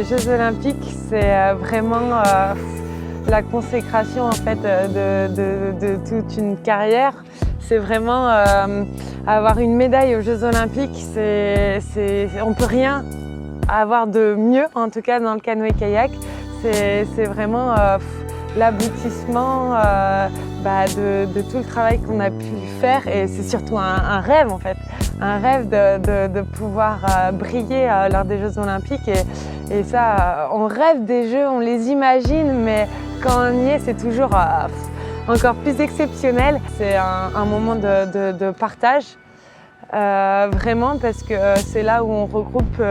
les Jeux Olympiques, c'est vraiment la consécration en fait de toute une carrière. C'est vraiment avoir une médaille aux Jeux Olympiques, on ne peut rien avoir de mieux, en tout cas dans le canoë-kayak. C'est vraiment l'aboutissement de tout le travail qu'on a pu faire, et c'est surtout un rêve en fait. Un rêve de pouvoir briller lors des Jeux Olympiques, et ça, on rêve des Jeux, on les imagine, mais quand on y est, c'est toujours encore plus exceptionnel. C'est un moment de partage, vraiment, parce que c'est là où on regroupe,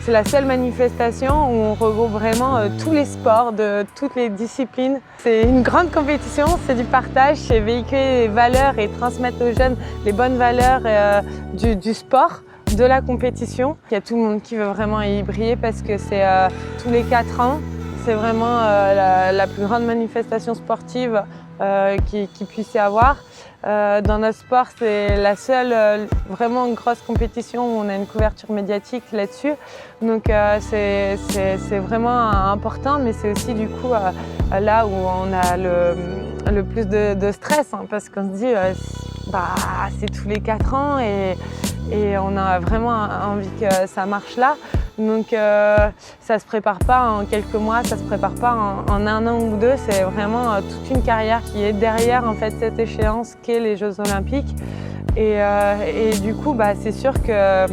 c'est la seule manifestation où on regroupe vraiment tous les sports de toutes les disciplines. C'est une grande compétition, c'est du partage, c'est véhiculer les valeurs et transmettre aux jeunes les bonnes valeurs du sport, de la compétition. Il y a tout le monde qui veut vraiment y briller parce que c'est tous les 4 ans. C'est vraiment la plus grande manifestation sportive qu'il puisse y avoir. Dans notre sport, c'est la seule vraiment grosse compétition où on a une couverture médiatique là-dessus. Donc c'est vraiment important, mais c'est aussi du coup là où on a le plus de stress, hein, parce qu'on se dit c'est tous les 4 ans et on a vraiment envie que ça marche là. Donc ça ne se prépare pas en quelques mois, ça ne se prépare pas en 1 an ou 2, c'est vraiment toute une carrière qui est derrière en fait cette échéance qu'est les Jeux Olympiques. Et du coup, c'est sûr que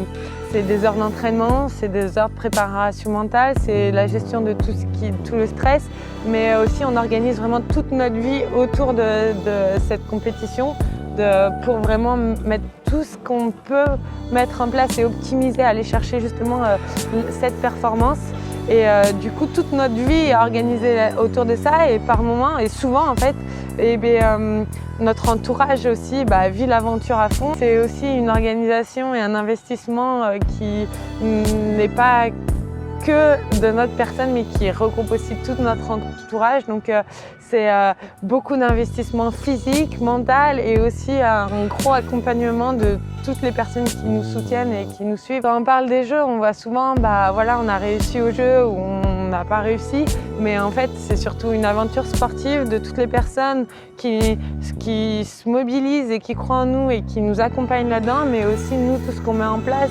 c'est des heures d'entraînement, c'est des heures de préparation mentale, c'est la gestion de tout le stress, mais aussi on organise vraiment toute notre vie autour de cette compétition, pour vraiment mettre tout ce qu'on peut mettre en place et optimiser, aller chercher justement cette performance. Et du coup, toute notre vie est organisée autour de ça, et par moments, et souvent en fait, notre entourage aussi vit l'aventure à fond. C'est aussi une organisation et un investissement qui n'est pas que de notre personne, mais qui regroupe aussi tout notre entourage. Donc c'est beaucoup d'investissement physique, mental, et aussi un gros accompagnement de toutes les personnes qui nous soutiennent et qui nous suivent. Quand on parle des Jeux, on voit souvent voilà, on a réussi aux Jeux ou on n'a pas réussi, mais en fait c'est surtout une aventure sportive de toutes les personnes qui se mobilisent et qui croient en nous et qui nous accompagnent là-dedans, mais aussi nous, tout ce qu'on met en place.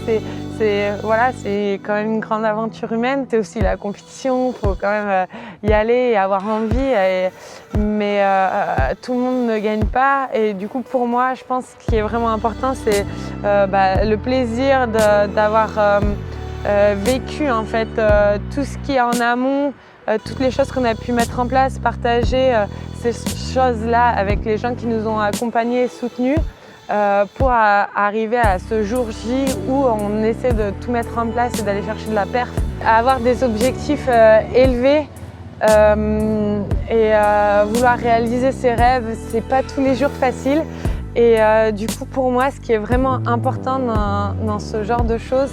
C'est quand même une grande aventure humaine. C'est aussi la compétition, il faut quand même y aller et avoir envie, mais tout le monde ne gagne pas. Et du coup, pour moi, je pense ce qui est vraiment important, c'est le plaisir d'avoir vécu en fait tout ce qui est en amont, toutes les choses qu'on a pu mettre en place, partager ces choses-là avec les gens qui nous ont accompagnés et soutenus, pour arriver à ce jour J où on essaie de tout mettre en place et d'aller chercher de la perf. Avoir des objectifs élevés et vouloir réaliser ses rêves, c'est pas tous les jours facile. Et du coup, pour moi, ce qui est vraiment important dans ce genre de choses,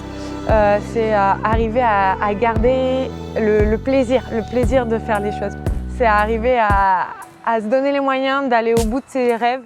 c'est arriver à garder le plaisir de faire les choses. C'est arriver à se donner les moyens d'aller au bout de ses rêves.